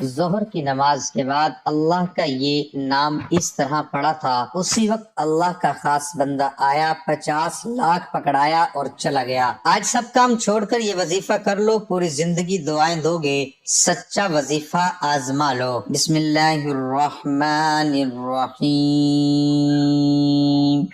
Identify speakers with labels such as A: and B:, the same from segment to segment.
A: ظہر کی نماز کے بعد اللہ کا یہ نام اس طرح پڑا تھا، اسی وقت اللہ کا خاص بندہ آیا، 50 لاکھ پکڑایا اور چلا گیا۔ آج سب کام چھوڑ کر یہ وظیفہ کر لو، پوری زندگی دعائیں دو گے، سچا وظیفہ آزما لو۔ بسم اللہ الرحمن الرحیم۔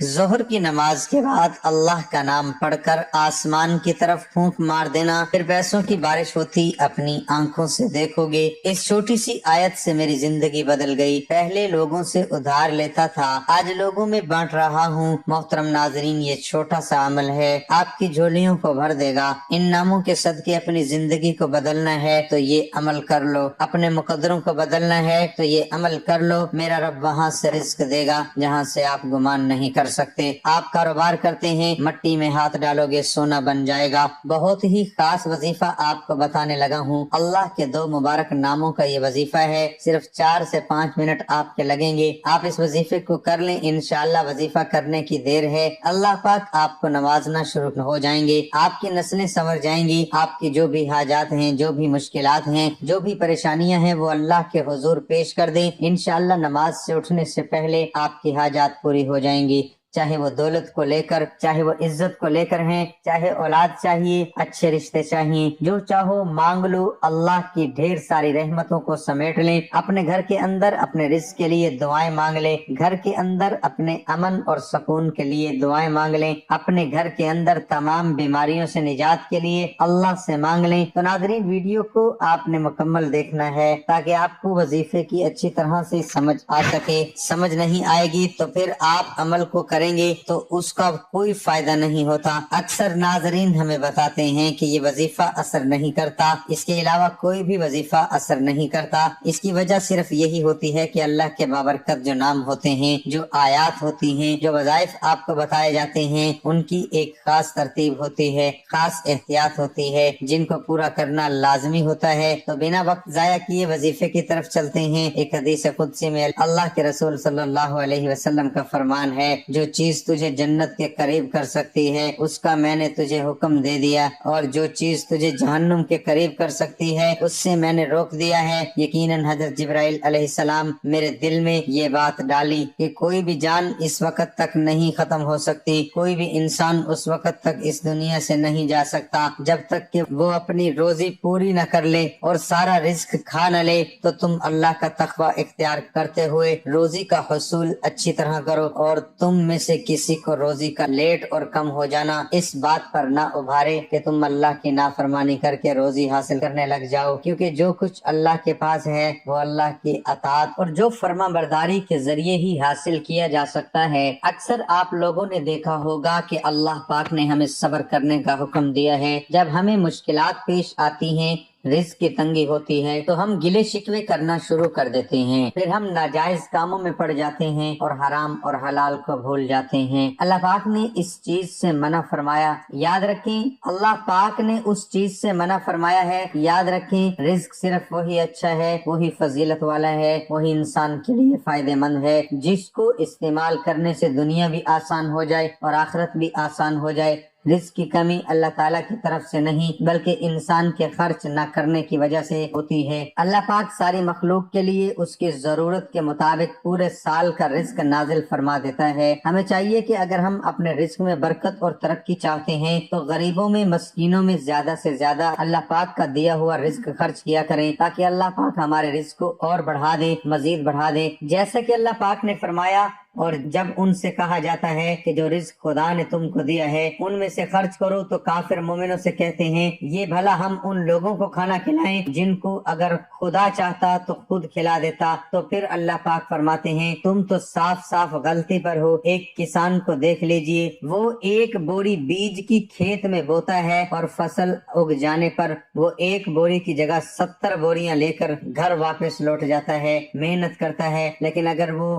A: ظہر کی نماز کے بعد اللہ کا نام پڑھ کر آسمان کی طرف پھونک مار دینا، پھر پیسوں کی بارش ہوتی اپنی آنکھوں سے دیکھو گے۔ اس چھوٹی سی آیت سے میری زندگی بدل گئی، پہلے لوگوں سے ادھار لیتا تھا، آج لوگوں میں بانٹ رہا ہوں۔ محترم ناظرین، یہ چھوٹا سا عمل ہے، آپ کی جھولیوں کو بھر دے گا۔ ان ناموں کے صدقے اپنی زندگی کو بدلنا ہے تو یہ عمل کر لو، اپنے مقدروں کو بدلنا ہے تو یہ عمل کر لو۔ میرا رب وہاں سے رزق دے گا جہاں سے آپ گمان نہیں کر سکتے۔ آپ کاروبار کرتے ہیں، مٹی میں ہاتھ ڈالو گے سونا بن جائے گا۔ بہت ہی خاص وظیفہ آپ کو بتانے لگا ہوں، اللہ کے 2 مبارک ناموں کا یہ وظیفہ ہے، صرف 4 سے 5 منٹ آپ کے لگیں گے۔ آپ اس وظیفے کو کر لیں، انشاءاللہ وظیفہ کرنے کی دیر ہے، اللہ پاک آپ کو نوازنا شروع ہو جائیں گے، آپ کی نسلیں سنور جائیں گی۔ آپ کی جو بھی حاجات ہیں، جو بھی مشکلات ہیں، جو بھی پریشانیاں ہیں، وہ اللہ کے حضور پیش کر دیں، انشاءاللہ نماز سے اٹھنے سے پہلے آپ کی حاجات پوری ہو جائیں گی، چاہے وہ دولت کو لے کر، چاہے وہ عزت کو لے کر ہیں، چاہے اولاد چاہیے، اچھے رشتے چاہیے، جو چاہو مانگ لو۔ اللہ کی ڈھیر ساری رحمتوں کو سمیٹ لیں، اپنے گھر کے اندر اپنے رزق کے لیے دعائیں مانگ لیں، گھر کے اندر اپنے امن اور سکون کے لیے دعائیں مانگ لیں، اپنے گھر کے اندر تمام بیماریوں سے نجات کے لیے اللہ سے مانگ لیں۔ تو ناظرین، ویڈیو کو آپ نے مکمل دیکھنا ہے تاکہ آپ کو وظیفے کی اچھی طرح سے سمجھ آ سکے۔ سمجھ نہیں آئے گی تو پھر آپ عمل کو کریں گے تو اس کا کوئی فائدہ نہیں ہوتا۔ اکثر ناظرین ہمیں بتاتے ہیں کہ یہ وظیفہ اثر نہیں کرتا، اس کے علاوہ کوئی بھی وظیفہ اثر نہیں کرتا۔ اس کی وجہ صرف یہی ہوتی ہے کہ اللہ کے بابرکت جو نام ہوتے ہیں، جو آیات ہوتی ہیں، جو وظائف آپ کو بتائے جاتے ہیں، ان کی ایک خاص ترتیب ہوتی ہے، خاص احتیاط ہوتی ہے، جن کو پورا کرنا لازمی ہوتا ہے۔ تو بنا وقت ضائع کیے وظیفے کی طرف چلتے ہیں۔ ایک حدیث قدسی میں اللہ کے رسول صلی اللہ علیہ وسلم کا فرمان ہے، جو چیز تجھے جنت کے قریب کر سکتی ہے اس کا میں نے تجھے حکم دے دیا، اور جو چیز تجھے جہنم کے قریب کر سکتی ہے اس سے میں نے روک دیا ہے۔ یقیناً حضرت جبرائیل علیہ السلام میرے دل میں یہ بات ڈالی کہ کوئی بھی جان اس وقت تک نہیں ختم ہو سکتی، کوئی بھی انسان اس وقت تک اس دنیا سے نہیں جا سکتا جب تک کہ وہ اپنی روزی پوری نہ کر لے اور سارا رزق کھا نہ لے۔ تو تم اللہ کا تقوی اختیار کرتے ہوئے روزی کا حصول اچھی طرح کرو، اور تم میں سے کسی کو روزی کا لیٹ اور کم ہو جانا اس بات پر نہ ابھارے کہ تم اللہ کی نافرمانی کر کے روزی حاصل کرنے لگ جاؤ، کیونکہ جو کچھ اللہ کے پاس ہے وہ اللہ کی اطاعت اور جو فرما برداری کے ذریعے ہی حاصل کیا جا سکتا ہے۔ اکثر آپ لوگوں نے دیکھا ہوگا کہ اللہ پاک نے ہمیں صبر کرنے کا حکم دیا ہے۔ جب ہمیں مشکلات پیش آتی ہیں، رزق کی تنگی ہوتی ہے، تو ہم گلے شکوے کرنا شروع کر دیتے ہیں، پھر ہم ناجائز کاموں میں پڑ جاتے ہیں اور حرام اور حلال کو بھول جاتے ہیں۔ اللہ پاک نے اس چیز سے منع فرمایا، یاد رکھیں، اللہ پاک نے اس چیز سے منع فرمایا ہے، یاد رکھیں، رزق صرف وہی اچھا ہے، وہی فضیلت والا ہے، وہی انسان کے لیے فائدہ مند ہے جس کو استعمال کرنے سے دنیا بھی آسان ہو جائے اور آخرت بھی آسان ہو جائے۔ رزق کی کمی اللہ تعالیٰ کی طرف سے نہیں بلکہ انسان کے خرچ نہ کرنے کی وجہ سے ہوتی ہے۔ اللہ پاک ساری مخلوق کے لیے اس کی ضرورت کے مطابق پورے سال کا رزق نازل فرما دیتا ہے۔ ہمیں چاہیے کہ اگر ہم اپنے رزق میں برکت اور ترقی چاہتے ہیں تو غریبوں میں، مسکینوں میں زیادہ سے زیادہ اللہ پاک کا دیا ہوا رزق خرچ کیا کریں، تاکہ اللہ پاک ہمارے رزق کو اور بڑھا دے، مزید بڑھا دے۔ جیسا کہ اللہ پاک نے فرمایا، اور جب ان سے کہا جاتا ہے کہ جو رزق خدا نے تم کو دیا ہے ان میں سے خرچ کرو، تو کافر مومنوں سے کہتے ہیں یہ بھلا ہم ان لوگوں کو کھانا کھلائیں جن کو اگر خدا چاہتا تو خود کھلا دیتا۔ تو پھر اللہ پاک فرماتے ہیں تم تو صاف صاف غلطی پر ہو۔ ایک کسان کو دیکھ لیجئے، وہ 1 بوری بیج کی کھیت میں بوتا ہے اور فصل اگ جانے پر وہ 1 بوری کی جگہ 70 بوریاں لے کر گھر واپس لوٹ جاتا ہے، محنت کرتا ہے، لیکن اگر وہ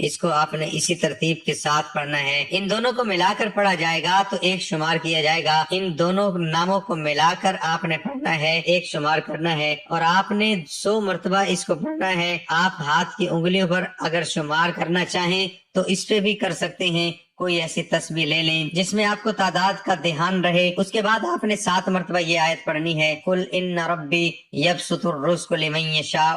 A: اس کو آپ نے اسی ترتیب کے ساتھ پڑھنا ہے۔ ان دونوں کو ملا کر پڑھا جائے گا تو ایک شمار کیا جائے گا، ان دونوں ناموں کو ملا کر آپ نے پڑھنا ہے، ایک شمار کرنا ہے، اور آپ نے 100 مرتبہ اس کو پڑھنا ہے۔ آپ ہاتھ کی انگلیوں پر اگر شمار کرنا چاہیں تو اس پہ بھی کر سکتے ہیں، کوئی ایسی تسبیح لے لیں جس میں آپ کو تعداد کا دھیان رہے۔ اس کے بعد آپ نے 7 مرتبہ یہ آیت پڑھنی ہے، قل ان ربی یبسط الرزق لمن یشاء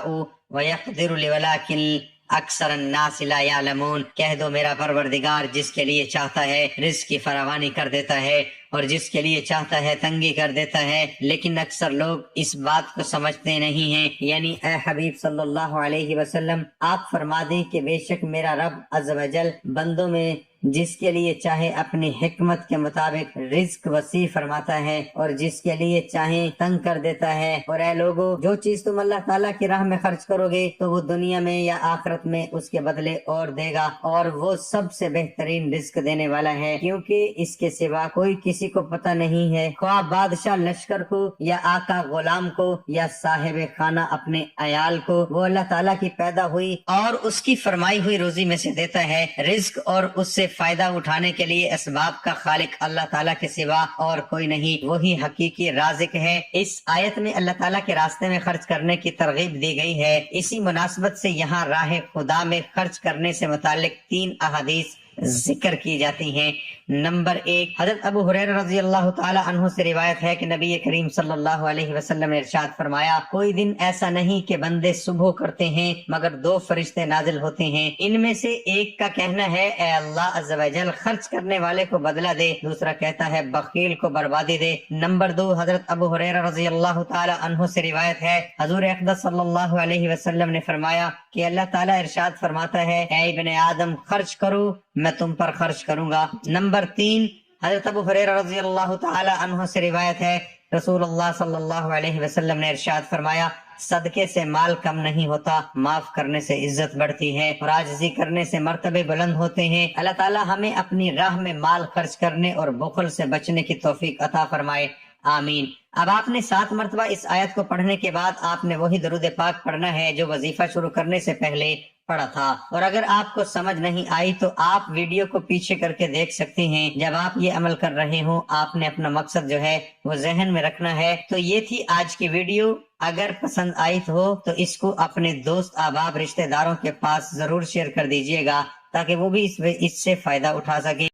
A: ویقدر ولکن اکثر الناس لا یعلمون، کہہ دو میرا پروردگار جس کے لیے چاہتا ہے رزق کی فراوانی کر دیتا ہے اور جس کے لیے چاہتا ہے تنگی کر دیتا ہے، لیکن اکثر لوگ اس بات کو سمجھتے نہیں ہیں۔ یعنی اے حبیب صلی اللہ علیہ وسلم آپ فرما دیں کہ بے شک میرا رب عز و جل بندوں میں جس کے لیے چاہے اپنی حکمت کے مطابق رزق وسیع فرماتا ہے اور جس کے لیے چاہے تنگ کر دیتا ہے۔ اور اے لوگو، جو چیز تم اللہ تعالیٰ کی راہ میں خرچ کرو گے تو وہ دنیا میں یا آخرت میں اس کے بدلے اور دے گا، اور وہ سب سے بہترین رزق دینے والا ہے، کیونکہ اس کے سوا کوئی کسی کو پتہ نہیں ہے، خواہ بادشاہ لشکر کو یا آقا غلام کو یا صاحب خانہ اپنے عیال کو، وہ اللہ تعالیٰ کی پیدا ہوئی اور اس کی فرمائی ہوئی روزی میں سے دیتا ہے رزق، اور اس سے فائدہ اٹھانے کے لیے اسباب کا خالق اللہ تعالیٰ کے سوا اور کوئی نہیں، وہی حقیقی رازق ہے۔ اس آیت میں اللہ تعالیٰ کے راستے میں خرچ کرنے کی ترغیب دی گئی ہے۔ اسی مناسبت سے یہاں راہ خدا میں خرچ کرنے سے متعلق 3 احادیث ذکر کی جاتی ہیں۔ نمبر 1، حضرت ابو ہریرہ رضی اللہ تعالی عنہ سے روایت ہے کہ نبی کریم صلی اللہ علیہ وسلم نے ارشاد فرمایا، کوئی دن ایسا نہیں کہ بندے صبح کرتے ہیں مگر 2 فرشتے نازل ہوتے ہیں، ان میں سے ایک کا کہنا ہے اے اللہ عز و جل خرچ کرنے والے کو بدلہ دے، دوسرا کہتا ہے بخیل کو بربادی دے۔ نمبر 2، حضرت ابو ہریرہ رضی اللہ تعالی عنہ سے روایت ہے حضور اقدس صلی اللہ علیہ وسلم نے فرمایا کہ اللہ تعالیٰ ارشاد فرماتا ہے اے ابن آدم خرچ کرو میں تم پر خرچ کروں گا۔ نمبر 3، حضرت ابو ہریرہ رضی اللہ تعالی عنہ سے روایت ہے رسول اللہ صلی اللہ علیہ وسلم نے ارشاد فرمایا، صدقے سے مال کم نہیں ہوتا، معاف کرنے سے عزت بڑھتی ہے اور عاجزی کرنے سے مرتبے بلند ہوتے ہیں۔ اللہ تعالیٰ ہمیں اپنی راہ میں مال خرچ کرنے اور بخل سے بچنے کی توفیق عطا فرمائے، آمین۔ اب آپ نے 7 مرتبہ اس آیت کو پڑھنے کے بعد آپ نے وہی درود پاک پڑھنا ہے جو وظیفہ شروع کرنے سے پہلے پڑھا تھا، اور اگر آپ کو سمجھ نہیں آئی تو آپ ویڈیو کو پیچھے کر کے دیکھ سکتے ہیں۔ جب آپ یہ عمل کر رہے ہوں آپ نے اپنا مقصد جو ہے وہ ذہن میں رکھنا ہے۔ تو یہ تھی آج کی ویڈیو، اگر پسند آئی ہو تو اس کو اپنے دوست احباب رشتہ داروں کے پاس ضرور شیئر کر دیجئے گا تاکہ وہ بھی اس سے فائدہ اٹھا سکے۔